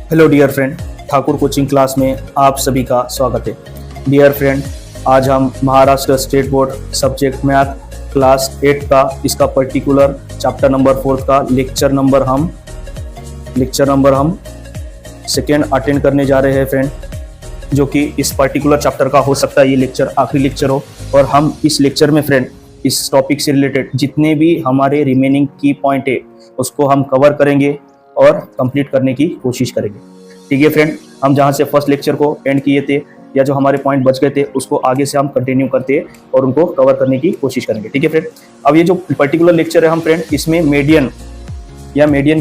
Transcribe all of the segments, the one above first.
Hello dear friend, Thakur coaching class में आप सभी का स्वागत है। डियर फ्रेंड, आज हम Maharashtra state board subject math class 8 का इसका पर्टिकुलर चैप्टर नंबर 4 का लेक्चर नंबर हम सेकेंड अटेंड करने जा रहे हैं फ्रेंड, जो कि इस पर्टिकुलर चैप्टर का हो सकता है ये लेक्चर आखिरी लेक्चर हो। और हम इस लेक्चर में फ्रेंड इस टॉपिक से रिलेटेड जितने भी हमारे रिमेनिंग की पॉइंट है उसको हम कवर करेंगे और कंप्लीट करने की कोशिश करेंगे। ठीक है फ्रेंड, हम जहां से फर्स्ट लेक्चर को एंड किए थे या जो हमारे पॉइंट बच गए थे उसको आगे से हम कंटिन्यू करते हैं और उनको कवर करने की कोशिश करेंगे। ठीक है फ्रेंड, अब ये जो पर्टिकुलर लेक्चर है हम फ्रेंड इसमें मीडियन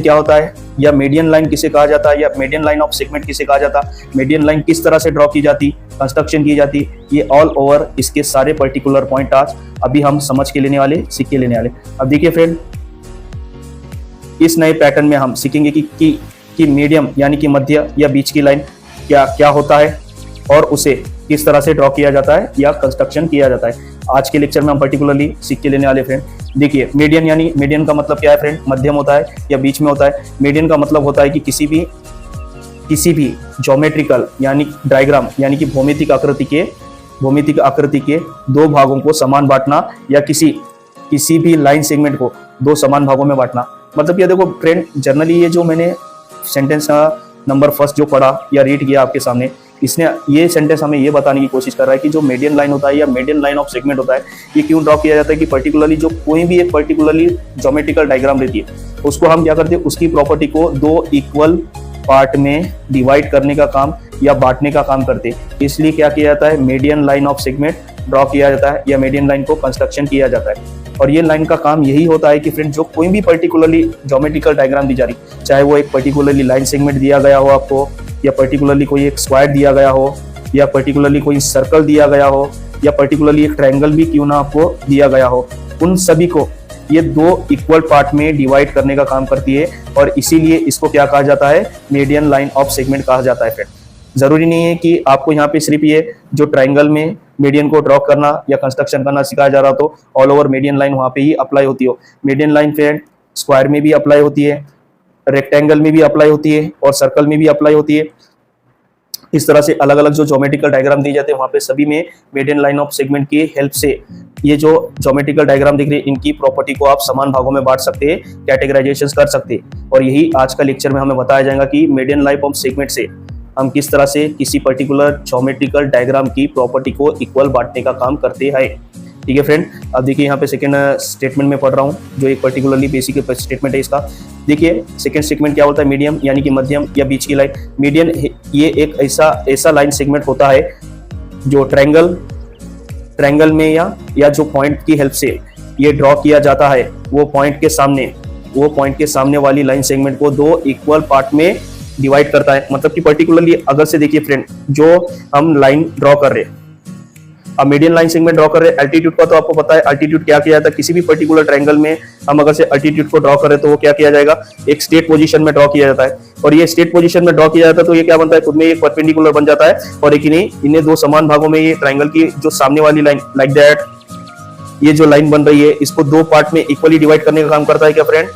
क्या होता है या मीडियन लाइन किसे कहा जाता है या मीडियन लाइन ऑफ सेगमेंट किसे कहा जाता है, मीडियन लाइन किस तरह से ड्रॉ की जाती, कंस्ट्रक्शन की जाती, ये ऑल ओवर इसके सारे पर्टिकुलर पॉइंट आज अभी हम समझ के लेने वाले, सीख के लेने वाले। अब देखिए फ्रेंड, इस नए पैटर्न में हम सीखेंगे कि मीडियम यानी कि मध्य या बीच की लाइन क्या होता है और उसे किस तरह से ड्रॉ किया जाता है या कंस्ट्रक्शन किया जाता है। आज के लेक्चर में हम पर्टिकुलरली सीख के लेने वाले फ्रेंड। देखिए मीडियन का मतलब क्या है फ्रेंड, मध्यम होता है या बीच में होता है। मीडियन का मतलब होता है कि किसी भी ज्योमेट्रिकल यानी डायग्राम यानी कि भौमितिक आकृति के दो भागों को समान बांटना या किसी भी लाइन सेगमेंट को दो समान भागों में बांटना। मतलब ये देखो फ्रेंड, जनरली ये जो मैंने सेंटेंस नंबर फर्स्ट जो पढ़ा या रीड किया आपके सामने, इसने ये सेंटेंस हमें ये बताने की कोशिश कर रहा है कि जो मीडियन लाइन होता है या मीडियन लाइन ऑफ सेगमेंट होता है ये क्यों ड्रॉ किया जाता है कि पर्टिकुलरली जो कोई भी एक पर्टिकुलरली ज्योमेट्रिकल डायग्राम रहती है उसको हम क्या करते हैं, उसकी प्रॉपर्टी को दो इक्वल पार्ट में डिवाइड करने का काम या बांटने का काम करते हैं। इसलिए क्या किया जाता है, median line of segment draw किया जाता है या मीडियन लाइन को कंस्ट्रक्शन किया जाता है। और ये लाइन का काम यही होता है कि फ्रेंड जो कोई भी पर्टिकुलरली ज्योमेट्रिकल डायग्राम दी जा रही, चाहे वो एक पर्टिकुलरली लाइन सेगमेंट दिया गया हो आपको या पर्टिकुलरली कोई एक स्क्वायर दिया गया हो या पर्टिकुलरली कोई सर्कल दिया गया हो या पर्टिकुलरली एक ट्रायंगल भी क्यों ना आपको दिया गया हो, उन सभी को ये दो इक्वल पार्ट में डिवाइड करने का काम करती है और इसीलिए इसको क्या कहा जाता है, मीडियन लाइन ऑफ सेगमेंट कहा जाता है फ्रेंड। जरूरी नहीं है कि आपको यहाँ पे सिर्फ ये जो ट्रायंगल में मीडियन को ड्रॉ करना या कंस्ट्रक्शन करना सिखाया जा रहा हो तो ऑल ओवर मीडियन लाइन वहाँ पे ही अप्लाई होती हो। मीडियन लाइन फ्रेंड स्क्वायर में भी अप्लाई होती है, रेक्टेंगल में भी अप्लाई होती है और सर्कल में भी अप्लाई होती है। इस तरह से अलग अलग जो ज्योमेट्रिकल डायग्राम दिए जाते हैं वहाँ पे सभी में मीडियन लाइन ऑफ सेगमेंट की हेल्प से ये जो ज्योमेट्रिकल डायग्राम दिख रही है इनकी प्रॉपर्टी को आप समान भागों में बांट सकते हैं, कैटेगराइजेशन कर सकते हैं। और यही आज का लेक्चर में हमें बताया जाएगा कि मीडियन लाइन ऑफ सेगमेंट से हम किस तरह से किसी पर्टिकुलर ज्योमेट्रिकल डायग्राम की प्रॉपर्टी को इक्वल बांटने का काम करते हैं। ठीक है फ्रेंड, अब देखिए यहाँ पे सेकंड स्टेटमेंट में पढ़ रहा हूँ जो एक पर्टिकुलरली बेसिक स्टेटमेंट है इसका। देखिए सेकंड स्टेटमेंट क्या होता है, मीडियम यानी कि मध्यम या बीच की लाइन। मीडियन ये एक ऐसा लाइन सेगमेंट होता है जो ट्रायंगल में या जो पॉइंट की हेल्प से ये ड्रॉ किया जाता है वो पॉइंट के सामने वाली लाइन सेगमेंट को दो इक्वल पार्ट में डिवाइड करता है। मतलब कि पर्टिकुलरली अगर से देखिए फ्रेंड, जो हम लाइन ड्रॉ कर रहे हैं, अब मीडियन लाइन सेगमेंट ड्रॉ कर रहे हैं, एल्टीट्यूड का तो आपको पता है एल्टीट्यूड क्या किया जाता है, किसी भी पर्टिकुलर ट्रायंगल में हम अगर से एल्टीट्यूड को ड्रॉ करें तो वो क्या किया जाएगा, एक स्टेट पोजीशन में ड्रॉ किया जाता है। और ये स्टेट पोजीशन में ड्रॉ किया जाता है तो ये क्या बनता है, खुद में एक परपेंडिकुलर बन जाता है और एक इन्हें दो समान भागों में ये ट्रायंगल की जो सामने वाली लाइन लाइक दैट ये जो लाइन बन रही है इसको दो पार्ट में इक्वली डिवाइड करने का काम करता है क्या फ्रेंड,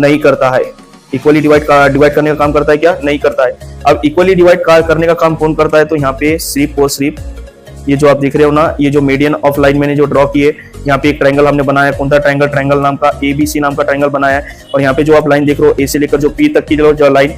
नहीं करता है। इक्वली डिवाइड करने का काम करता है क्या, नहीं करता है। अब इक्वली डिवाइड करने का काम कौन करता है, तो यहाँ पे सिर्फ और सिर्फ ये जो आप देख रहे हो ना, ये जो मीडियन ऑफ लाइन मैंने जो ड्रॉ किए, यहाँ पे एक ट्रायंगल हमने बनाया, कौन सा ट्रायंगल नाम का ABC नाम का ट्रायंगल बनाया है। और यहाँ पे जो आप लाइन देख रहे हो ए से लेकर जो P तक की जो लाइन,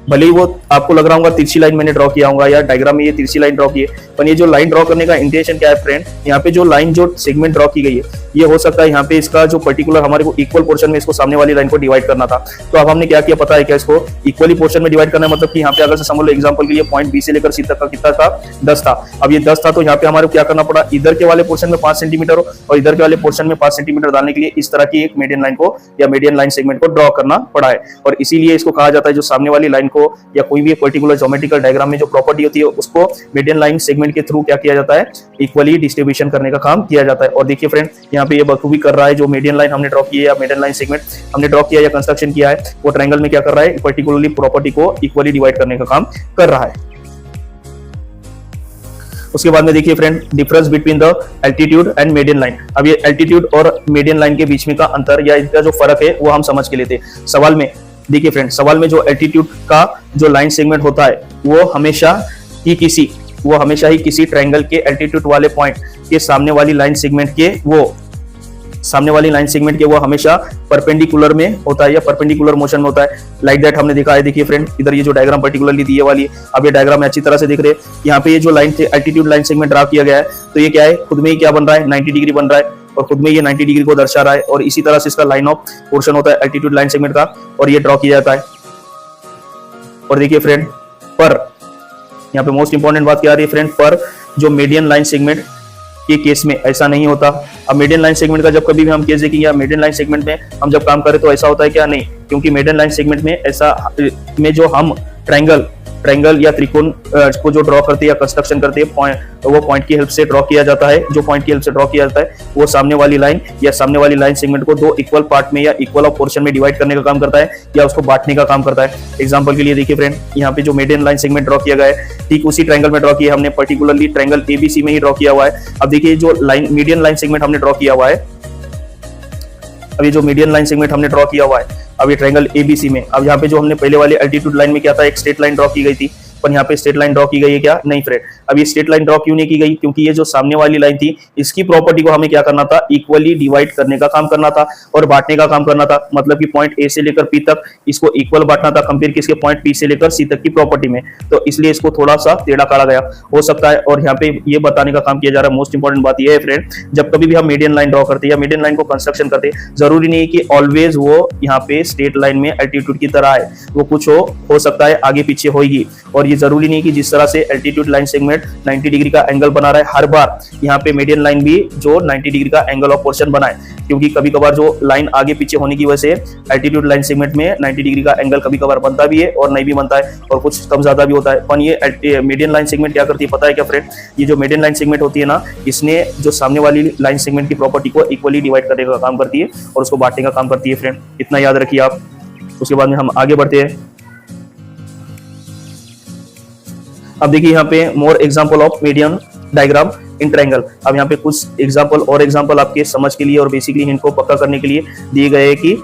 भले ही वो आपको लग रहा होगा तिरछी लाइन मैंने ड्रॉ किया होगा या डायग्राम में ये तिरछी लाइन ड्रॉ की है, पर ये जो लाइन ड्रॉ करने का इंटेंशन क्या है फ्रेंड, यहाँ पे जो लाइन जो सेगमेंट ड्रॉ की गई है ये हो सकता है यहाँ पे इसका जो पर्टिकुलर हमारे को इक्वल पोर्शन में इसको सामने वाली लाइन को डिवाइड करना था। तो अब हमने क्या किया पता है क्या, इसको इक्वली पोर्शन में डिवाइड करना है। मतलब कि यहाँ पे अगर से समझ लो एग्जांपल के लिए पॉइंट B से लेकर C तक का कितना था, 10 था। अब ये 10 था तो यहाँ पे हमारे को क्या करना पड़ा, इधर के वाले पोर्शन में 5 सेंटीमीटर हो और इधर के वाले पोर्शन में 5 सेंटीमीटर डालने के लिए इस तरह की एक मीडियन लाइन को या मीडियन लाइन सेगमेंट को ड्रॉ करना पड़ा है। और इसीलिए इसको कहा जाता है जो सामने वाली लाइन को या कोई भी पर्टिकुलर ज्योमेट्रिकल डायग्राम में जो प्रॉपर्टी होती है उसको मीडियन लाइन सेगमेंट के थ्रू क्या किया जाता है, इक्वली डिस्ट्रीब्यूशन करने का काम किया जाता है। और देखिए फ्रेंड, यहाँ पे ये बखूबी कर रहा है, जो मीडियन लाइन हमने ड्रॉ की है या मीडियन लाइन सेगमेंट हमने ड्रॉ किया या कंस्ट्रक्शन किया है वो ट्रायंगल में क्या कर रहा है, पर्टिकुलरली प्रॉपर्टी को इक्वली डिवाइड करने का काम कर रहा है। उसके बाद में देखिए friend, difference between the altitude and median line. अब ये एल्टीट्यूड और मीडियन लाइन के बीच में का अंतर या इनका जो फर्क है वो हम समझ के लेते हैं। सवाल में देखिए फ्रेंड, सवाल में जो एल्टीट्यूड का जो लाइन सेगमेंट होता है वो हमेशा ही किसी ट्रायंगल के एल्टीट्यूड वाले पॉइंट के सामने वाली लाइन सेगमेंट के वो हमेशा परपेंडिकुलर में होता है या परपेंडिकुलर मोशन में होता है। लाइक दैट हमने देखा है। देखिए फ्रेंड, इधर ये जो डायग्राम पर्टिकुलरली दी है वाली, अब ये डायग्राम में अच्छी तरह से देख रहे हैं। यहाँ पे ये जो लाइन थे एल्टीट्यूड लाइन सेगमेंट ड्रा किया गया है, तो ये क्या है, खुद में ही क्या बन रहा है, 90 डिग्री बन रहा है और खुद में ये 90 डिग्री को दर्शा रहा है। और इसी तरह से इसका लाइन ऑफ पोर्शन होता है एल्टीट्यूड लाइन सेगमेंट का, और ये ड्रॉ किया जाता है। और देखिए फ्रेंड, पर यहाँ पे मोस्ट इंपॉर्टेंट बात क्या आ रही है फ्रेंड, पर जो मीडियन लाइन सेगमेंट के केस में ऐसा नहीं होता। अब मीडियन लाइन सेगमेंट का जब कभी भी हम केस देखेंगे या मीडियन लाइन सेगमेंट में हम जब काम करें तो ऐसा होता है क्या, नहीं, क्योंकि मीडियन लाइन सेगमेंट में ऐसा में जो हम ट्रायंगल या त्रिकोण को जो ड्रॉ करते हैं या कंस्ट्रक्शन करते हैं, वो पॉइंट की हेल्प से ड्रॉ किया जाता है। जो पॉइंट की हेल्प से ड्रॉ किया जाता है वो सामने वाली लाइन सेगमेंट को दो इक्वल पार्ट में या इक्वल ऑफ पोर्शन में डिवाइड करने का काम करता है या उसको बांटने का काम करता है। एग्जांपल के लिए देखिए फ्रेंड, यहाँ पे जो मीडियन लाइन सेगमेंट ड्रॉ किया गया है, ठीक उसी ट्रायंगल में ड्रॉ किया हमने, पर्टिकुलरली ट्रायंगल एबीसी में ही ड्रॉ किया हुआ है। अब देखिए जो मीडियन लाइन सेगमेंट हमने ड्रॉ किया हुआ है, अब ये जो मीडियन लाइन सेगमेंट हमने ड्रॉ किया हुआ है, अब ये ट्रायंगल एबीसी में, अब यहाँ पे जो हमने पहले वाले एल्टीट्यूड लाइन में क्या था, एक स्ट्रेट लाइन ड्रॉ की गई थी, पर यहाँ पे स्ट्रेट लाइन ड्रॉ की गई है क्या, नहीं फ्रेंड। अब ये स्ट्रेट लाइन ड्रॉ क्यों नहीं की गई, क्योंकि ये जो सामने वाली लाइन थी इसकी प्रॉपर्टी को हमें क्या करना था, इक्वली डिवाइड करने का काम करना था और बांटने का काम करना था। मतलब कि पॉइंट ए से लेकर पी तक इसको इक्वल बांटना था, कंपेयर किसके, पॉइंट पी से लेकर सी तक की प्रॉपर्टी में। तो इसलिए इसको थोड़ा सा टेढ़ा काटा गया हो सकता है। और यहाँ पे ये बताने का काम किया जा रहा है, मोस्ट इंपॉर्टेंट बात यह है फ्रेंड, जब कभी भी हम मीडियन लाइन ड्रॉ करते हैं या मीडियन लाइन को कंस्ट्रक्शन करते हैं, जरूरी नहीं है कि ऑलवेज वो यहाँ पे स्ट्रेट लाइन में एल्टीट्यूड की तरह है, वो कुछ हो सकता है आगे पीछे होगी। और ये जरूरी नहीं कि जिस तरह से एल्टीट्यूड लाइन सेगमेंट 90 डिग्री का एंगल बना रहा है हर बार, यहाँ पे मीडियन लाइन भी जो 90 डिग्री का एंगल ऑफ पोर्शन बनाए, क्योंकि कभी कभार जो लाइन आगे पीछे होने की वजह से एल्टीट्यूड लाइन सेगमेंट में 90 डिग्री का एंगल कभी कभार बनता भी है और नहीं भी बनता है, और कुछ कम ज्यादा भी होता है। पर ये मीडियन लाइन सेगमेंट क्या करती है पता है क्या फ्रेंड, ये जो मीडियन लाइन सेगमेंट होती है ना, इसने जो सामने वाली लाइन सेगमेंट की प्रॉपर्टी को इक्वली डिवाइड करने का काम करती है और उसको बांटने का काम करती है फ्रेंड, इतना याद रखिए आप। उसके बाद में हम आगे बढ़ते हैं। अब देखिए यहाँ पे more example of median diagram in triangle. अब यहाँ पे कुछ एग्जांपल आपके समझ के लिए और बेसिकली इनको पक्का करने के लिए दिए गए हैं कि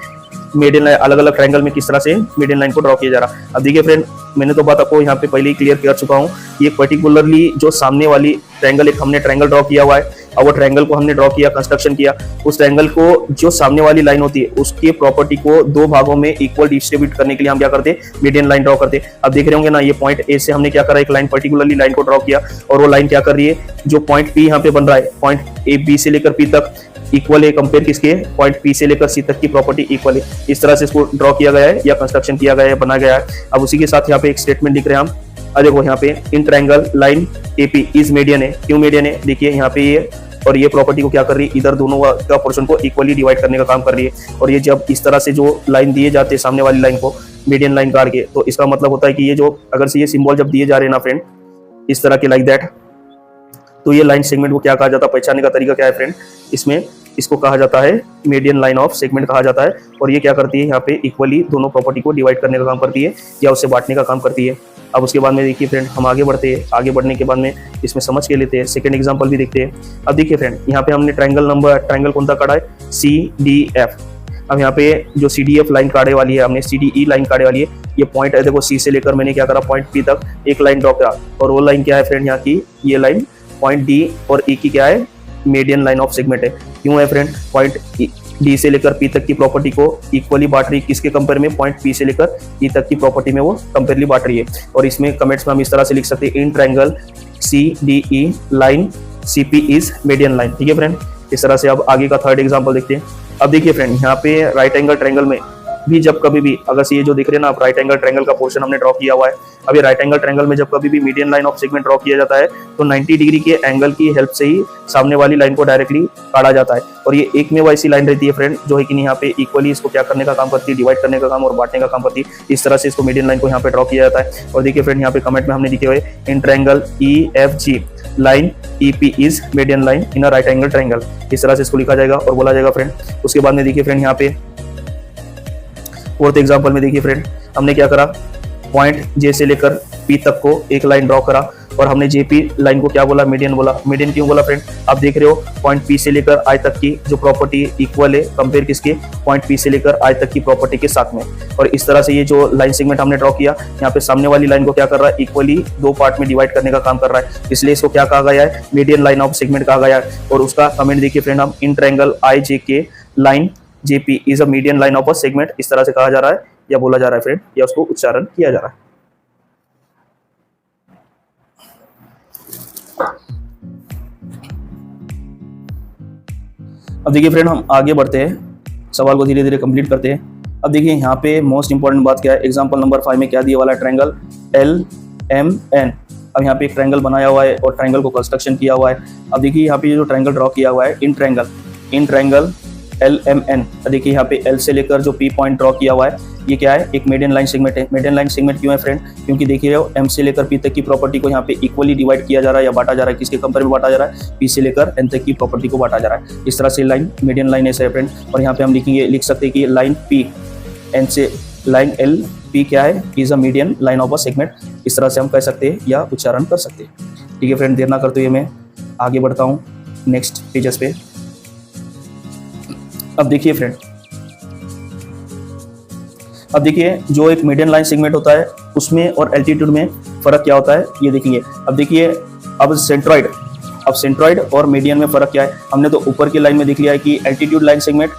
मीडियन लाइन अलग अलग ट्रायंगल में किस तरह से मीडियन लाइन को ड्रॉ किया जा रहा है। अब देखिए फ्रेंड, मैंने तो बात आपको यहाँ पे पहले ही क्लियर कर चुका हूँ। ये पर्टिकुलरली जो सामने वाली ट्रायंगल, एक हमने ट्रायंगल ड्रॉ किया हुआ है और वो ट्रायंगल को हमने ड्रॉ किया, कंस्ट्रक्शन किया, उस ट्रायंगल को जो सामने वाली लाइन होती है उसके प्रॉपर्टी को दो भागों में इक्वल डिस्ट्रीब्यूट करने के लिए हम क्या करते हैं, मीडियन लाइन ड्रॉ करते हैं। अब देख रहे होंगे ना, ये पॉइंट ए से हमने क्या करा, एक लाइन पर्टिकुलरली लाइन को ड्रॉ किया और वो लाइन क्या कर रही है, जो पॉइंट पी यहाँ पे बन रहा है, पॉइंट ए बी से लेकर पी तक इक्वल है, कंपेयर किसके, पॉइंट पी से लेकर सी तक की प्रॉपर्टी इक्वल है। इस तरह से इसको ड्रॉ किया गया है या कंस्ट्रक्शन किया गया है, बना गया है। अब उसी के साथ यहाँ पे एक स्टेटमेंट लिख रहे हैं हम, देखो यहाँ पे in triangle line AP is median है। क्यों मीडियन है, देखिए यहाँ पे ये और ये प्रॉपर्टी को क्या कर रही है, इधर दोनों का पोर्शन को इक्वली डिवाइड करने का काम कर रही है। और ये जब इस तरह से जो लाइन दिए जाते हैं सामने वाली लाइन को मीडियन लाइन काट के, तो इसका मतलब होता है कि ये जो अगर से ये सिंबल जब दिए जा रहे हैं ना फ्रेंड, इस तरह के लाइक दैट, तो ये लाइन सेगमेंट को क्या कहा जाता है, पहचानने का तरीका क्या है फ्रेंड, इसमें इसको कहा जाता है मीडियन लाइन ऑफ सेगमेंट कहा जाता है। और ये क्या करती है, यहाँ पे इक्वली दोनों प्रॉपर्टी को डिवाइड करने का काम करती है या उससे बांटने का काम करती है। अब उसके बाद में देखिए फ्रेंड, हम आगे बढ़ते हैं। आगे बढ़ने के बाद में इसमें समझ के लेते हैं, सेकंड एग्जांपल भी देखते हैं। अब देखिए फ्रेंड, यहाँ पे हमने ट्रायंगल कौन सा काटा है, CDF। अब यहाँ पे जो CDF लाइन काटे वाली है, हमने CDE लाइन काटे वाली है। ये पॉइंट है, देखो C से लेकर मैंने क्या करा, पॉइंट P तक एक लाइन ड्रॉ करा, और वो लाइन क्या है फ्रेंड, यहाँ की ये लाइन पॉइंट D और E की क्या है, मीडियन लाइन ऑफ सेगमेंट है। क्यों है फ्रेंड, पॉइंट डी से लेकर पी तक की प्रॉपर्टी को इक्वली बांट रही है, किसके कंपेयर में, पॉइंट पी से लेकर ई तक की प्रॉपर्टी में वो कंपेयरली बांट रही है। और इसमें कमेंट्स में हम इस तरह से लिख सकते हैं, in triangle CDE line CP is median line. ठीक है फ्रेंड, इस तरह से अब आगे का थर्ड एग्जांपल देखते हैं। अब देखिए फ्रेंड, यहाँ पे राइट एंगल ट्रायंगल में भी जब कभी भी, अगर ये जो दिख रहे हैं ना आप, राइट एंगल ट्रायंगल का पोर्शन हमने ड्रॉ किया हुआ है। अब ये राइट एंगल ट्रायंगल में जब कभी भी median line of segment draw किया जाता है तो 90 डिग्री के एंगल की हेल्प से ही सामने वाली लाइन को डायरेक्टली काटा जाता है। और ये एक में वैसी लाइन रहती है फ्रेंड, जो है कि यहाँ पे इक्वली इसको क्या करने का काम करती है, डिवाइड करने का काम और बांटने का काम करती है। इस तरह से इसको मीडियन लाइन को यहाँ पे ड्रॉ किया जाता है। और देखिए फ्रेंड, यहाँ पे कमेंट में हमने लिखे हुए, in triangle EFG line EP is median line in a right angle triangle. इस तरह से इसको लिखा जाएगा और बोला जाएगा फ्रेंड। उसके बाद में देखिए फ्रेंड, यहाँ पे फोर्थ एग्जांपल में देखिए फ्रेंड, हमने क्या करा, पॉइंट J से लेकर P तक को एक लाइन ड्रॉ करा, और हमने जेपी लाइन को क्या बोला, मीडियन बोला। मीडियन क्यों बोला फ्रेंड, आप देख रहे हो पॉइंट पी से लेकर आई तक की जो प्रॉपर्टी इक्वल है कंपेयर किसके, पॉइंट पी से लेकर आई तक की प्रॉपर्टी के साथ में। और इस तरह से ये जो लाइन सेगमेंट हमने ड्रॉ किया, यहाँ पे सामने वाली लाइन को क्या कर रहा है, इक्वली दो पार्ट में डिवाइड करने का काम कर रहा है, इसलिए इसको क्या कहा गया है, मीडियन लाइन ऑफ सेगमेंट कहा गया है। और उसका कमेंट देखिए फ्रेंड, हम इन ट्रायंगल आई जे के line JP is a median line of a segment, इस तरह से कहा जा रहा है या बोला जा रहा है फ्रेंड, या उसको उच्चारण किया जा रहा है। अब देखिए फ्रेंड, हम आगे बढ़ते हैं, सवाल को धीरे धीरे कंप्लीट करते हैं। अब देखिए यहाँ पे मोस्ट इंपॉर्टेंट बात क्या है, एग्जांपल नंबर 5 में क्या दिया वाला है, ट्रायंगल एल एम एन। अब यहाँ पे एक ट्रायंगल बनाया हुआ है और ट्रायंगल को कंस्ट्रक्शन किया हुआ है। अब देखिए यहाँ पे जो ट्रायंगल ड्रॉ किया हुआ है in triangle L M N, देखिए यहाँ पे एल से लेकर जो पी पॉइंट ड्रॉ किया हुआ है, ये क्या है, एक मीडियन लाइन सेगमेंट है। मीडियन लाइन सेगमेंट क्यों है फ्रेंड, क्योंकि देखिए एम से लेकर पी तक की प्रॉपर्टी को यहाँ पे इक्वली डिवाइड किया जा रहा है या बांटा जा रहा है, किसके कंपेयर में बांटा जा रहा है, पी से लेकर एन तक की प्रॉपर्टी को बांटा जा रहा है। इस तरह से लाइन मीडियन लाइन ऐसे है फ्रेंड। और यहाँ पे हम लिख सकते हैं कि लाइन पी एन से लाइन एल पी क्या है, is a median line of a segment, इस तरह से हम कह सकते हैं या उच्चारण कर सकते हैं। ठीक है फ्रेंड, देर ना करते हुए मैं आगे बढ़ता हूँ नेक्स्ट पेजेस पे। अब देखिए फ्रेंड, अब देखिए जो एक मीडियन लाइन सेगमेंट होता है उसमें और एल्टीट्यूड में फर्क क्या होता है, ये देखिए। अब देखिए, अब सेंट्रॉइड और मीडियन में फर्क क्या है, हमने तो ऊपर की लाइन में देख लिया है कि एल्टीट्यूड लाइन सेगमेंट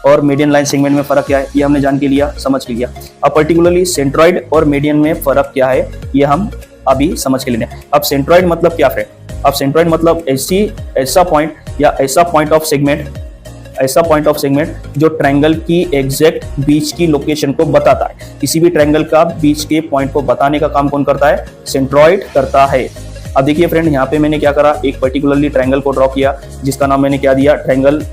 और मीडियन लाइन सेगमेंट में फर्क क्या है, ये हमने जान के लिया, समझ के लिया। अब पर्टिकुलरली सेंट्रॉइड और मीडियन में फर्क क्या है, ये हम अभी समझ के लेंगे। अब सेंट्रॉइड मतलब क्या फ्रेंड, अब सेंट्रॉइड मतलब ऐसा पॉइंट या ऐसा पॉइंट ऑफ सेगमेंट जो ट्रायंगल की एग्जैक्ट बीच की लोकेशन को बताता है। किसी भी ट्रायंगल का बीच के पॉइंट को बताने का काम कौन करता है, सेंट्रॉइड करता है। अब देखिए फ्रेंड, यहाँ पे मैंने क्या करा, एक पर्टिकुलरली ट्रायंगल को ड्रॉ किया जिसका नाम मैंने क्या दिया, ट्रायंगल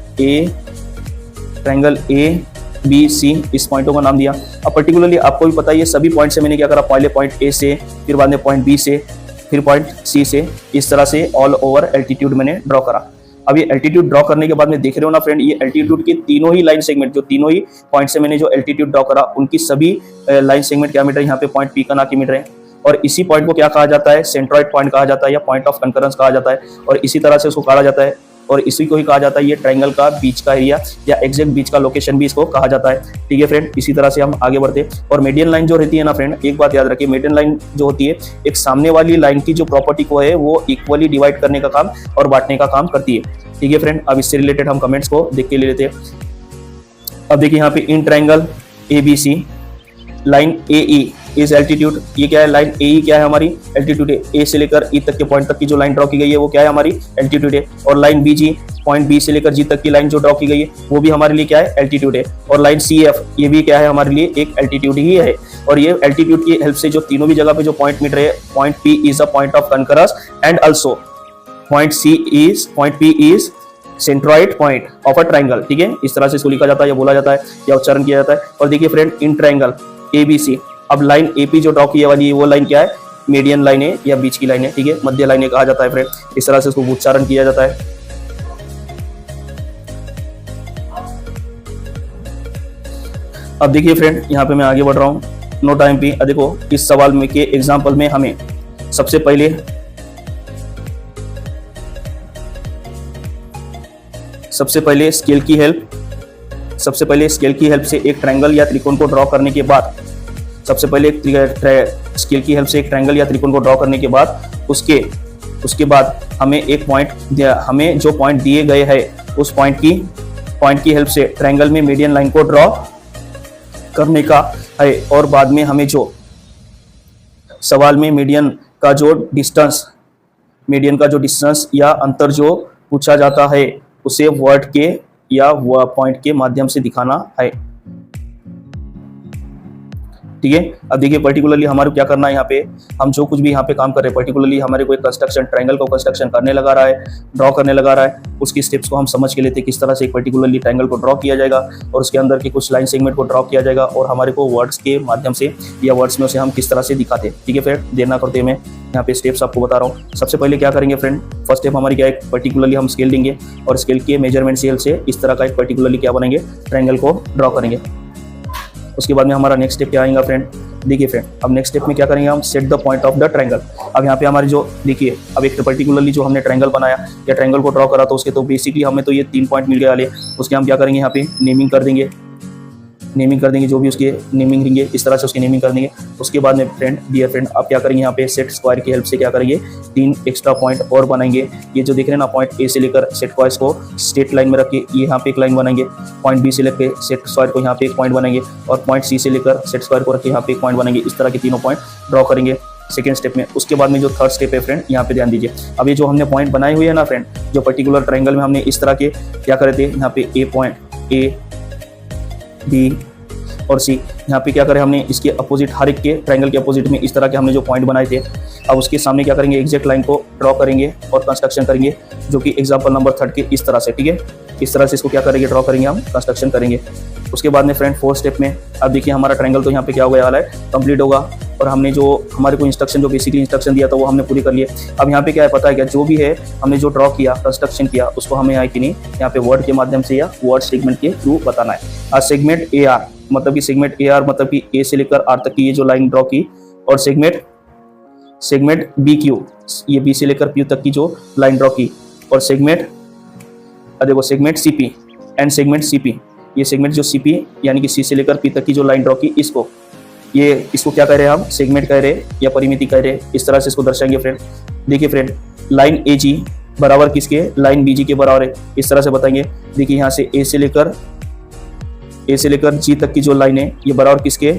ए बी सी, इस पॉइंटों का नाम दिया। अब पर्टिकुलरली आपको भी पता है, ये सभी पॉइंट से मैंने क्या करा, पहले पॉइंट ए से, फिर बाद में पॉइंट बी से, फिर पॉइंट सी से, इस तरह से ऑल ओवर एल्टीट्यूड मैंने ड्रॉ करा। अब ये एल्टीट्यूड ड्रॉ करने के बाद में देख रहे हो ना फ्रेंड, ये एल्टीट्यूड के तीनों ही लाइन सेगमेंट, जो तीनों ही पॉइंट से मैंने जो एल्टीट्यूड ड्रॉ करा, उनकी सभी लाइन सेगमेंट क्या मीटर है, यहाँ पे पॉइंट पी का ना की मीटर है। और इसी पॉइंट को क्या कहा जाता है, सेंट्रॉइड पॉइंट कहा जाता है या पॉइंट ऑफ कंकरेंस कहा जाता है। और इसी तरह से उसको कहा जाता है, और इसी को ही कहा जाता है ये ट्रायंगल का बीच का एरिया या एग्जैक्ट बीच का लोकेशन भी इसको कहा जाता है। ठीक है फ्रेंड, इसी तरह से हम आगे बढ़ते हैं। और मीडियन लाइन जो रहती है ना फ्रेंड, एक बात याद रखिए, मीडियन लाइन जो होती है एक सामने वाली लाइन की जो प्रॉपर्टी को है वो इक्वली डिवाइड करने का काम और बांटने का काम करती है। ठीक है फ्रेंड, अब इससे रिलेटेड हम कमेंट्स को देख के ले लेते हैं। अब देखिए यहाँ पे in triangle A B C line A E is altitude, ये क्या है, लाइन ए ई क्या है हमारी, एल्टीट्यूड है। ए से लेकर ई तक के पॉइंट तक की जो लाइन ड्रॉ की गई है वो क्या है, हमारी एल्टीट्यूड है। और लाइन बी जी, पॉइंट बी से लेकर जी तक की लाइन जो ड्रॉ की गई है वो भी हमारे लिए क्या है, एल्टीट्यूड है। और लाइन सी एफ, ये भी क्या है, हमारे लिए एक एल्टीट्यूड ही है। और ये एल्टीट्यूड की हेल्प से जो तीनों भी जगह पे जो पॉइंट मिल रहे हैं, point P is a point of concurrence and also point P is centroid point of a triangle. ठीक है, इस तरह से इसको लिखा जाता है या बोला जाता है या उच्चारण किया जाता है। और देखिए friend, in triangle A B C, अब लाइन एपी जो ड्रॉ किया वाली है वो लाइन क्या है, मीडियन लाइन है या बीच की लाइन है। ठीक है, मध्य लाइन कहा जाता है फ्रेंड, इस तरह से इसको उच्चारण किया जाता है। अब देखिए फ्रेंड, यहाँ पे मैं आगे बढ़ रहा हूँ, नो टाइम पे। देखो इस सवाल में के एग्जाम्पल में हमें सबसे पहले स्केल की हेल्प से एक ट्रायंगल या त्रिकोण को ड्रॉ करने के बाद, उसके बाद हमें जो पॉइंट दिए गए हैं उस पॉइंट की हेल्प से ट्रायंगल में मीडियन लाइन को ड्रॉ करने का है। और बाद में हमें जो सवाल में मीडियन का जो डिस्टेंस या अंतर जो पूछा जाता है उसे वर्ड के या पॉइंट के माध्यम से दिखाना है। ठीक है, अब देखिए पर्टिकुलरली हमारे क्या करना है, यहाँ पे हम जो कुछ भी यहाँ पे काम कर रहे हैं, पर्टिकुलरली हमारे कोई कंस्ट्रक्शन ट्रायंगल को कंस्ट्रक्शन ड्रॉ करने लगा रहा है, उसकी स्टेप्स को हम समझ के लेते हैं किस तरह से एक पर्टिकुलरली ट्रायंगल को ड्रॉ किया जाएगा और उसके अंदर के कुछ लाइन सेगमेंट को ड्रॉ किया जाएगा और हमारे को वर्ड्स के माध्यम से या वर्ड्स में उसे हम किस तरह से दिखाते हैं। ठीक है फ्रेंड, देर ना करते मैं यहाँ पे स्टेप्स आपको बता रहा हूँ। सबसे पहले क्या करेंगे फ्रेंड, फर्स्ट स्टेप हमारी क्या है, पर्टिकुलरली हम स्केल लेंगे और स्केल के मेजरमेंट से हेल्प से इस तरह का एक पर्टिकुलरली क्या बनाएंगे, ट्रायंगल को ड्रॉ करेंगे। उसके बाद में हमारा नेक्स्ट स्टेप क्या आएगा फ्रेंड, देखिए फ्रेंड, अब नेक्स्ट स्टेप में क्या करेंगे हम, set the point of the triangle. अब यहाँ पे हमारी जो देखिए, अब एक पर्टिकुलरली जो हमने ट्रायंगल बनाया या ट्रायंगल को ड्रॉ करा तो उसके तो बेसिकली हमें तो ये 3 पॉइंट मिल गए वाले, उसके हम क्या करेंगे यहाँ पे नेमिंग कर देंगे, जो भी उसके नेमिंग रहेंगे इस तरह से उसकी नेमिंग कर देंगे। उसके बाद में फ्रेंड, डियर फ्रेंड, आप क्या करेंगे यहाँ पे सेट स्क्वायर की हेल्प से क्या करेंगे, 3 एक्स्ट्रा पॉइंट और बनाएंगे। ये जो देख रहे हैं ना, पॉइंट ए से लेकर सेट स्क्वायर को स्ट्रेट लाइन में रख के ये यहाँ पे एक लाइन बनाएंगे, पॉइंट बी से लेकर सेट स्क्वायर को यहाँ पे एक पॉइंट बनाएंगे, और पॉइंट सी से लेकर सेट स्क्वायर को रख के यहाँ पे एक पॉइंट बनाएंगे। इस तरह के तीनों पॉइंट ड्रॉ करेंगे सेकेंड स्टेप में। उसके बाद में जो थर्ड स्टेप है फ्रेंड, यहाँ पे ध्यान दीजिए। अब ये जो हमने पॉइंट बनाए हुए हैं ना फ्रेंड, जो पर्टिकुलर ट्रायंगल में हमने इस तरह के क्या करे थे, यहाँ पे ए पॉइंट, ए बी और सी, यहाँ पे क्या करें हमने इसके अपोजिट, हर एक के ट्रायंगल के अपोजिट में इस तरह के हमने जो पॉइंट बनाए थे, अब उसके सामने क्या करेंगे, एग्जैक्ट लाइन को ड्रॉ करेंगे और कंस्ट्रक्शन करेंगे, जो कि एग्जांपल नंबर 3 के इस तरह से, ठीक है। इस तरह से इसको क्या करेंगे, ड्रॉ करेंगे, हम कंस्ट्रक्शन करेंगे। उसके बाद में फ्रेंड फोर्थ स्टेप में अब देखिए हमारा ट्रायंगल तो यहाँ पे क्या हो गया वाला है, कंप्लीट होगा, और हमने जो हमारे को इंस्ट्रक्शन, जो बेसिकली इंस्ट्रक्शन दिया था वो हमने पूरी कर लिए। अब यहाँ पे क्या है पता है क्या, जो भी है हमने जो ड्रॉ किया, कंस्ट्रक्शन किया, उसको हमें यहाँ कि नहीं, यहाँ पे वर्ड के माध्यम से या वर्ड सेगमेंट के थ्रू बताना है। सेगमेंट ए आर, मतलब कि सेगमेंट ए आर मतलब कि ए से लेकर आर तक की ये जो लाइन ड्रॉ की, और सेगमेंट बी क्यू, ये बी से लेकर क्यू तक की जो लाइन ड्रॉ की, और सेगमेंट देखो segment C P and segment C P, ये सेगमेंट जो सी पी यानी कि सी से लेकर पी तक की जो लाइन ड्रॉ की, इसको क्या कह रहे हैं हम, सेगमेंट कह रहे हैं या परिमिति कह रहे हैं, इस तरह से इसको दर्शाएंगे फ्रेंड। देखिए फ्रेंड, लाइन ए जी बराबर किसके, लाइन बी जी के बराबर है, इस तरह से बताएंगे। देखिए यहाँ से ए से लेकर जी तक की जो लाइन है ये बराबर किसके,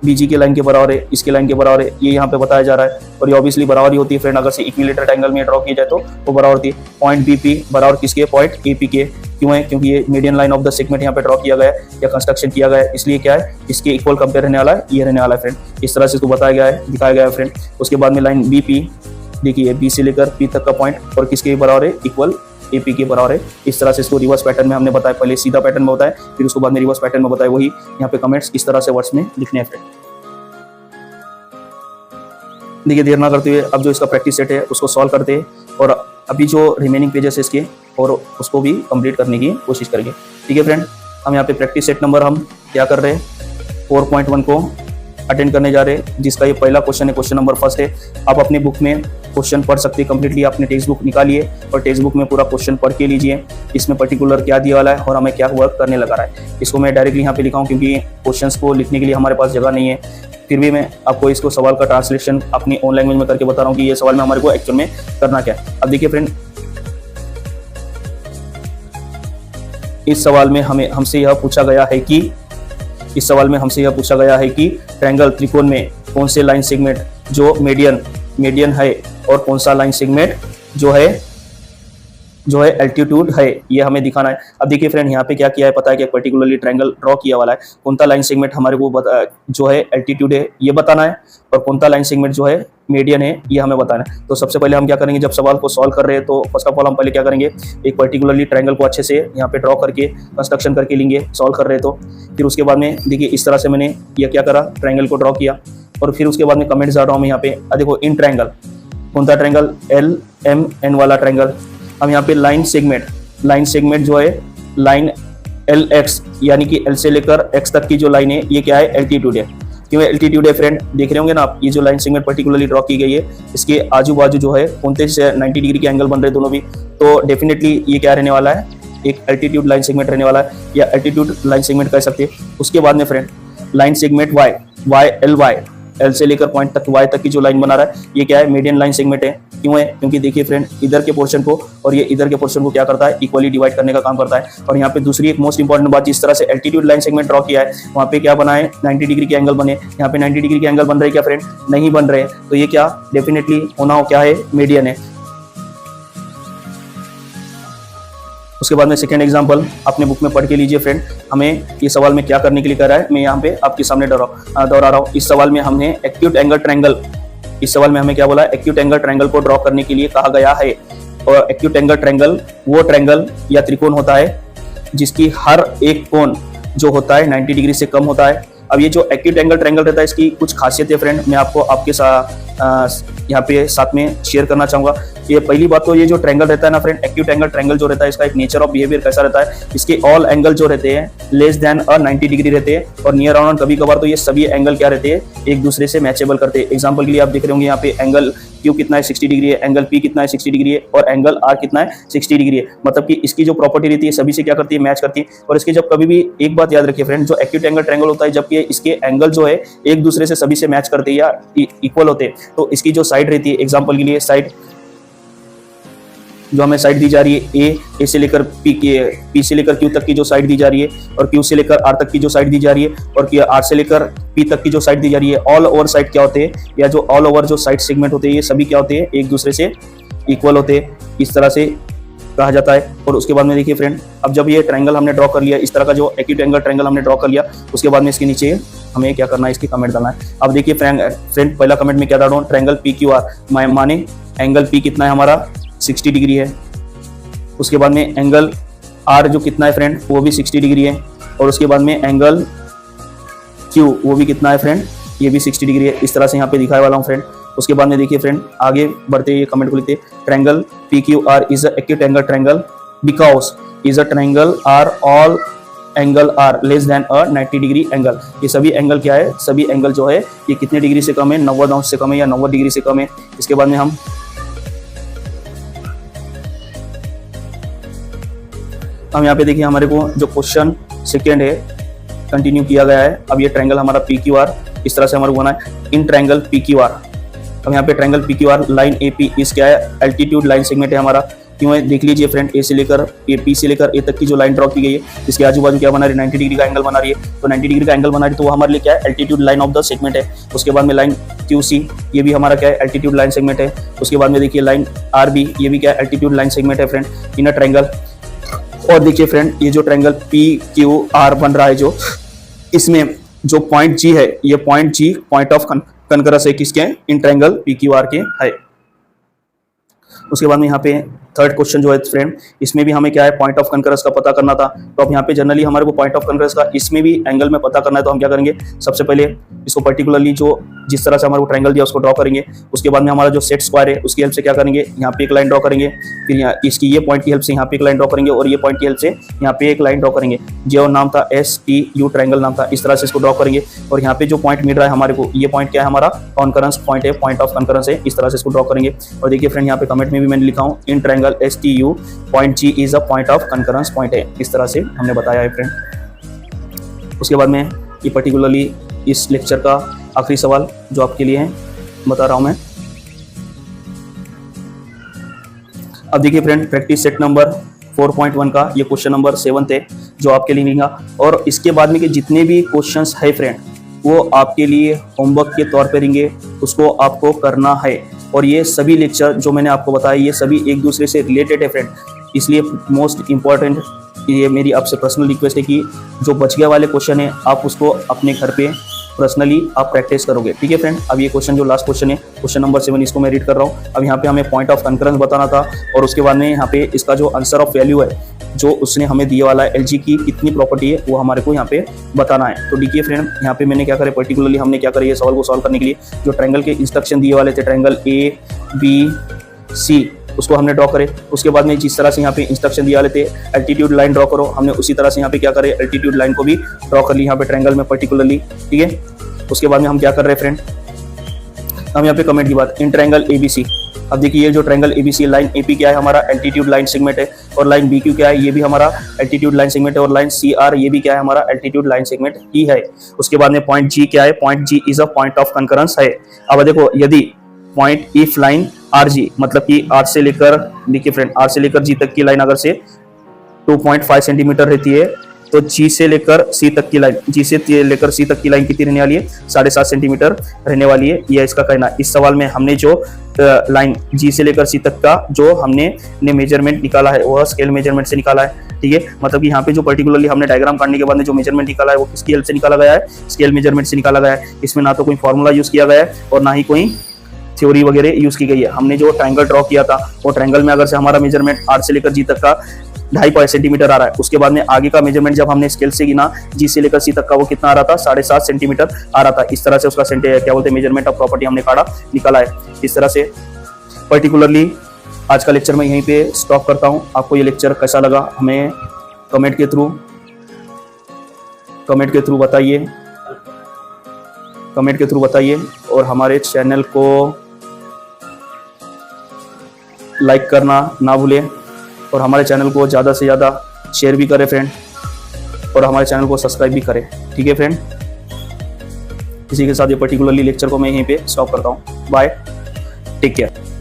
बीजी के लाइन के बराबर है, इसके लाइन के बराबर है, ये यहाँ पे बताया जा रहा है। और ये ऑब्वियसली बराबर ही होती है फ्रेंड, अगर से इक्विलेटरल ट्रायंगल में ड्रॉ की जाए तो वो बराबर होती है। पॉइंट बीपी बराबर किसके, पॉइंट एपी के। क्यों है, क्योंकि ये median line of the segment यहाँ पे ड्रॉ किया गया है या कंस्ट्रक्शन किया गया है, इसलिए क्या है, इसके इक्वल कंपेयर रहने वाला है, ये रहने वाला है फ्रेंड। इस तरह से इसको बताया गया है, दिखाया गया है फ्रेंड। उसके बाद में लाइन बीपी, देखिए बी से लेकर पी तक का पॉइंट और किसके बराबर है, इक्वल एपी के बराबर है। इस तरह से इसको रिवर्स पैटर्न में हमने बताया, पहले सीधा पैटर्न में बताया, फिर उसके बाद में रिवर्स पैटर्न में बताया, वही यहाँ पे कमेंट्स इस तरह से वर्ड्स में लिखने हैं फ्रेंड। देखिए देर ना करते हुए अब जो इसका प्रैक्टिस सेट है उसको सॉल्व करते हैं, और अभी जो रिमेनिंग पेजेस है इसके और उसको भी कंप्लीट करने की कोशिश करेंगे, ठीक है फ्रेंड। हम यहाँ पे प्रैक्टिस सेट नंबर हम क्या कर रहे हैं, 4.1 को अटेंड करने जा रहे हैं, जिसका ये पहला क्वेश्चन है, क्वेश्चन नंबर 1 है। आप अपने बुक में क्वेश्चन पढ़ सकते हैं, कंप्लीटली अपने टेक्स्ट बुक निकालिए और टेक्स्ट बुक में पूरा क्वेश्चन पढ़ के लीजिए, इसमें पर्टिकुलर क्या दिया वाला है और हमें क्या वर्क करने लगा रहा है। इसको मैं डायरेक्टली यहाँ पे लिखा हूँ क्योंकि क्वेश्चंस को लिखने के लिए हमारे पास जगह नहीं है, फिर भी मैं आपको इसको सवाल का ट्रांसलेशन अपनी ओन लैंग्वेज में करके बता रहा हूँ कि ये सवाल में हमारे को एक्चुअल में करना क्या है। अब देखिए फ्रेंड, इस सवाल में हमसे यह पूछा गया है कि ट्रायंगल त्रिकोण में कौन से लाइन सेगमेंट जो मीडियन है और कौन सा लाइन सेगमेंट जो है एल्टीट्यूड है, ये हमें दिखाना है। अब देखिए फ्रेंड, यहाँ पे क्या किया है पता है, कि पर्टिकुलरली ट्रायंगल ड्रॉ किया वाला है, कौन सा लाइन सेगमेंट हमारे को जो है एल्टीट्यूड है ये बताना है, और कौन सा लाइन सेगमेंट जो है मीडियन है ये हमें बताना है। तो सबसे पहले हम क्या करेंगे, जब सवाल को सॉल्व कर रहे हैं तो फर्स्ट ऑफ ऑल हम पहले क्या करेंगे, एक पर्टिकुलरली ट्रायंगल को अच्छे से यहाँ पे ड्रॉ करके कंस्ट्रक्शन करके लेंगे, सॉल्व कर रहे हैं तो। फिर उसके बाद में देखिए इस तरह से मैंने यह क्या करा, ट्रायंगल को ड्रॉ किया, और फिर उसके बाद में कमेंट्स डाल रहा हूँ मैं यहाँ पे। देखो इन ट्रायंगल, कौन सा ट्रायंगल, LMN वाला ट्रायंगल। हम यहाँ पे लाइन सेगमेंट जो है लाइन LX यानी कि L से लेकर X तक की जो लाइन है ये क्या है, एल्टीट्यूड है। क्यों एल्टीट्यूड है फ्रेंड, देख रहे होंगे ना आप, ये जो लाइन सेगमेंट पर्टिकुलरली ड्रॉ की गई है इसके आजू बाजू जो है कौन से 90 डिग्री के एंगल बन रहे दोनों भी, तो डेफिनेटली ये क्या रहने वाला है, एक एल्टीट्यूड लाइन सेगमेंट रहने वाला है, या एल्टीट्यूड लाइन सेगमेंट कह सकते हैं। उसके बाद में friend line segment YLY, L से लेकर पॉइंट तक Y तक की जो लाइन बना रहा है ये क्या है, मीडियन लाइन सेगमेंट है। क्यों है, क्योंकि देखिए फ्रेंड, इधर के पोर्शन को और ये इधर के पोर्शन को क्या करता है, इक्वली डिवाइड करने का काम करता है। और यहाँ पे दूसरी एक मोस्ट इंपॉर्टेंट बात, जिस तरह से एल्टीट्यूड लाइन सेगमेंट ड्रॉ किया है वहाँ पे क्या बना है, 90 डिग्री के एंगल बने। यहाँ पे 90 डिग्री के एंगल बन रहे क्या फ्रेंड, नहीं बन रहे, तो ये क्या डेफिनेटली होना हो क्या है, मीडियन है। उसके बाद में सेकेंड एग्जांपल अपने बुक में पढ़ के लीजिए फ्रेंड। हमें ये सवाल में क्या करने के लिए कह रहा है, मैं यहाँ पे आपके सामने दोहरा रहा हूँ। इस सवाल में हमने एक्यूट एंगल ट्रायंगल, इस सवाल में हमें क्या बोला, एक्यूट एंगल ट्रायंगल को ड्रॉ करने के लिए कहा गया है। और एक्यूट एंगल ट्रायंगल वो ट्रायंगल या त्रिकोण होता है जिसकी हर एक कोण जो होता है 90 डिग्री से कम होता है। अब ये जो एक्यूट एंगल ट्रायंगल रहता है इसकी कुछ खासियत है फ्रेंड, मैं आपको आपके साथ यहाँ पे साथ में शेयर करना चाहूँगा। ये पहली बात तो ये जो ट्रायंगल रहता है ना फ्रेंड, एक्यूट एंगल ट्रायंगल जो रहता है, इसका एक नेचर ऑफ बिहेवियर कैसा रहता है, इसके ऑल एंगल जो रहते हैं लेस देन 90 डिग्री रहते हैं, और नियर अराउंड कभी कभार तो ये सभी एंगल क्या रहते हैं, एक दूसरे से मैचेबल करते हैं। एग्जांपल के लिए आप देख रहे होंगे यहाँ पे एंगल Q कितना है 60 डिग्री है, एंगल P कितना है 60 डिग्री है, और एंगल R कितना है 60 डिग्री है। मतलब कि इसकी जो प्रॉपर्टी रहती है सभी से क्या करती है, मैच करती है। और इसके जब कभी भी एक बात याद रखिए फ्रेंड, जो एक्यूट एंगल ट्रायंगल होता है, जबकि इसके एंगल जो है एक दूसरे से सभी से मैच करते हैं या इक्वल होते हैं, तो इसकी जो साइड रहती है, एग्जाम्पल के लिए साइड जो हमें साइड दी जा रही है ए से लेकर पी से लेकर क्यू तक की जो साइड दी जा रही है, और क्यू से लेकर आर तक की जो साइड दी जा रही है, और आर से लेकर पी तक की जो साइड दी जा रही है, ऑल ओवर साइड क्या होते हैं, या जो ऑल ओवर जो साइड सेगमेंट होते हैं, ये सभी क्या होते हैं, एक दूसरे से इक्वल होते हैं, इस तरह से कहा जाता है। और उसके बाद में देखिए फ्रेंड, अब जब ये ट्रायंगल हमने ड्रॉ कर लिया, इस तरह का जो एक्यूट एंगल ट्रायंगल हमने ड्रॉ कर लिया, उसके बाद में इसके नीचे हमें क्या करना है, इसकी कमेंट डालना है। अब देखिए फ्रेंड, पहला कमेंट में क्या डाल रहा हूँ, ट्रायंगल पी क्यू आर, माने एंगल पी कितना है हमारा 60 डिग्री है। उसके बाद में एंगल आर जो कितना है फ्रेंड, वो भी 60 डिग्री है। और उसके बाद में एंगल क्यू वो भी कितना है फ्रेंड, ये भी 60 डिग्री है। इस तरह से यहाँ पे दिखाने वाला हूँ फ्रेंड। उसके बाद में देखिए फ्रेंड, आगे बढ़ते ये कमेंट को लिखते हैं, triangle P Q R is a acute angle triangle because is a triangle are all angle are less than 90 degree angle. ये सभी एंगल क्या है, सभी एंगल जो है ये कितने डिग्री से कम है, 90 अंश से कम है या 90 डिग्री से कम है। इसके बाद में हम यहाँ पे देखिए, हमारे को जो क्वेश्चन सेकेंड है कंटिन्यू किया गया है। अब ये ट्रायंगल हमारा पी क्यू आर इस तरह से हमारे को बना है, in triangle P Q are. अब यहाँ पे triangle P Q are line A P इस क्या है, एल्टीट्यूड लाइन सेगमेंट है हमारा। क्यों है देख लीजिए फ्रेंड, ए से लेकर पी से लेकर ए तक की जो लाइन ड्रॉ की गई है, इसके आजू बाजू क्या बना रही है, 90 डिग्री का एंगल बना रही है। तो 90 डिग्री का एंगल बना रही है, तो वो हमारे लिए क्या है, altitude line of the segment है। उसके बाद में लाइन क्यू सी, ये भी हमारा क्या है, एल्टीट्यूड लाइन सेगमेंट है। उसके बाद में देखिए लाइन आर बी, ये भी क्या है, एल्टीट्यूड लाइन सेगमेंट है फ्रेंड, इन अ ट्रायंगल। और देखिए फ्रेंड, ये जो ट्रायंगल पी क्यू आर बन रहा है, जो इसमें जो पॉइंट जी है, ये पॉइंट जी पॉइंट ऑफ कनकरस है किसके, in triangle P Q are के है। उसके बाद में यहाँ पे थर्ड क्वेश्चन जो है फ्रेंड, इसमें भी हमें क्या है, पॉइंट ऑफ कनकरस का पता करना था। तो अब यहाँ पे जनरली हमारे को पॉइंट ऑफ कनकरस का इसमें भी एंगल में पता करना है। तो हम क्या करेंगे, सबसे पहले इसको पर्टिकुलरली जो जिस तरह से हमारे को ट्रायंगल दिया उसको ड्रॉ करेंगे। उसके बाद में हमारा जो सेट स्क्वायर है उसकी हेल्प से क्या करेंगे, यहाँ पे एक लाइन ड्रॉ करेंगे, फिर यहाँ इसकी ये पॉइंट की हेल्प से यहाँ पे एक लाइन ड्रॉ करेंगे, और ये पॉइंट की हेल्प से यहाँ पे एक लाइन ड्रॉ करेंगे। जो नाम था STU ट्रायंगल नाम था, इस तरह से इसको ड्रॉ करेंगे। और यहाँ पे जो पॉइंट मिल रहा है हमारे को, ये पॉइंट क्या है, हमारा कॉन्करेंस पॉइंट है, पॉइंट ऑफ कॉन्करेंस है। इस तरह से इसको ड्रॉ करेंगे। और देखिए फ्रेंड, यहाँ पे कमेंट में भी मैंने लिखा हूँ, in triangle STU point G is a point of concurrence point है। इस तरह से हमने बताया है फ्रेंड। उसके बाद में ये पर्टिकुलरली इस लेक्चर का आखिरी सवाल जो आपके लिए है बता रहा हूं मैं। अब देखिए फ्रेंड, प्रैक्टिस सेट नंबर 4.1 का ये क्वेश्चन नंबर 7 है जो आपके लिए मिलेगा। और इसके बाद में के जितने भी क्वेश्चंस है फ्रेंड, वो आपके लिए होमवर्क के तौर पे रहेंगे, उसको आपको करना है। और ये सभी लेक्चर जो मैंने आपको बताया, ये सभी एक दूसरे से रिलेटेड है फ्रेंड। इसलिए मोस्ट इंपॉर्टेंट ये मेरी आपसे पर्सनल रिक्वेस्ट है कि जो बच गया वाले क्वेश्चन है, आप उसको अपने घर पे पर्सनली आप प्रैक्टिस करोगे, ठीक है फ्रेंड। अब ये क्वेश्चन जो लास्ट क्वेश्चन है, क्वेश्चन नंबर 7, इसको मैं रीड कर रहा हूँ। अब यहाँ पे हमें पॉइंट ऑफ कॉन्करेंस बताना था, और उसके बाद में यहाँ पे इसका जो आंसर ऑफ वैल्यू है जो उसने हमें दिया वाला है, LG की कितनी प्रॉपर्टी है, वो हमारे को यहाँ पे बताना है। तो देखिए फ्रेंड, यहाँ पे मैंने क्या करे, पर्टिकुलरली हमने क्या करे, ये सवाल को सॉल्व करने के लिए जो ट्रायंगल के इंस्ट्रक्शन दिए वाले थे, ट्रायंगल ABC, उसको हमने ड्रॉ करे। उसके बाद में जिस तरह से यहाँ पे इंस्ट्रक्शन दिया लेते एल्टीट्यूड लाइन ड्रॉ करो, हमने उसी तरह से यहाँ पे क्या करे, एल्टीट्यूड लाइन को भी ड्रॉ कर ली यहाँ पे ट्रायंगल में पर्टिकुलरली, ठीक है। उसके बाद में हम क्या कर रहे हैं फ्रेंड, हम यहाँ पे कमेंट की बात, इन ट्रायंगल ABC। अब देखिए, ये जो ट्रायंगल ABC लाइन AP क्या है, हमारा एल्टीट्यूड लाइन सेगमेंट है, और लाइन BQ क्या है, ये भी हमारा एल्टीट्यूड लाइन सेगमेंट है, और लाइन CR ये भी क्या है, हमारा एल्टीट्यूड लाइन सेगमेंट ही है। उसके बाद में पॉइंट G क्या है, point G is a point of concurrence है। अब देखो, यदि पॉइंट इफ लाइन RG, मतलब कि R से लेकर, देखिए फ्रेंड, R से लेकर G तक की लाइन अगर से 2.5 सेंटीमीटर रहती है, तो G से लेकर C तक की लाइन, G से लेकर C तक की लाइन कितनी रहने वाली है, 7.5 सेंटीमीटर रहने वाली है। यह इसका कहना। इस सवाल में हमने जो लाइन G से लेकर C तक का जो हमने मेजरमेंट निकाला है, वह स्केल मेजरमेंट से निकाला है, ठीक है। मतलब कि यहाँ पे जो पर्टिकुलरली हमने डायग्राम काटने के बाद में जो मेजरमेंट निकाला है, वो किसकी हेल्प से निकाला गया है, स्केल मेजरमेंट से निकाला गया है। इसमें ना तो कोई फॉर्मूला यूज किया गया है और ना ही कोई थ्योरी वगैरह यूज की गई है। हमने जो ट्रायंगल ड्रॉ किया था, वो ट्रायंगल में अगर से हमारा मेजरमेंट R से लेकर G तक का 2.5 सेंटीमीटर आ रहा है, उसके बाद में आगे का मेजरमेंट जब हमने स्केल से गिना G से लेकर C तक का, वो कितना आ रहा था, 7.5 सेंटीमीटर आ रहा था। इस तरह से उसका क्या बोलते हैं, मेजरमेंट ऑफ प्रॉपर्टी हमने निकाला है। इस तरह से पर्टिकुलरली आज का लेक्चर मैं यहीं पे स्टॉप करता हूँ। आपको ये लेक्चर कैसा लगा हमें कमेंट के थ्रू बताइए, और हमारे चैनल को लाइक करना ना भूलें, और हमारे चैनल को ज़्यादा से ज़्यादा शेयर भी करें फ्रेंड, और हमारे चैनल को सब्सक्राइब भी करें। ठीक है फ्रेंड, इसी के साथ ये पर्टिकुलरली लेक्चर को मैं यहीं पे स्टॉप करता हूँ। Bye, take care.